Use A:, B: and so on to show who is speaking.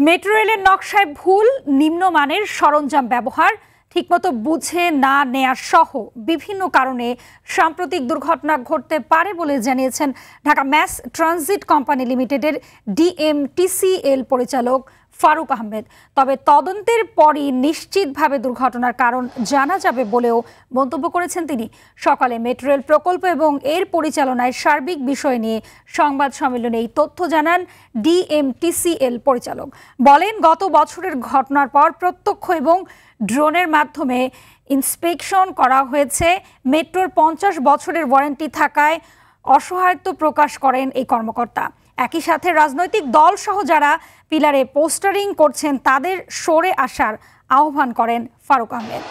A: Metro রেলের নকশায় ভুল, নিম্নমানের সরঞ্জাম ব্যবহার, ঠিকমতো বুঝে না নেয়ার সহ বিভিন্ন কারণে সাম্প্রতিক দুর্ঘটনা ঘটতে পারে বলে জানিয়েছেন ঢাকা ম্যাস ট্রানজিট কোম্পানি লিমিটেডের ডিএমটিসিএল পরিচালক ফারুক আহমেদ। তবে তদন্তের পরই নিশ্চিতভাবে দুর্ঘটনার কারণ জানা যাবে বলেও মন্তব্য করেছেন তিনি। সকালে মেট্রো রেল প্রকল্প এবং এর পরিচালনায় সার্বিক বিষয় নিয়ে সংবাদ সম্মেলনে এই তথ্য জানান ডিএমটিসিএল পরিচালক। বলেন, গত বছরের ঘটনার পর প্রত্যক্ষ এবং ড্রোনের মাধ্যমে ইন্সপেকশন করা হয়েছে। মেট্রোর 50 বছরের ওয়ারেন্টি থাকায় অসহায়ত্ব প্রকাশ করেন এই কর্মকর্তা। একই সাথে রাজনৈতিক দল সহ যারা পিলারে পোস্টারিং করছেন তাদের সরে আসার আহ্বান করেন ফারুক আহমেদ।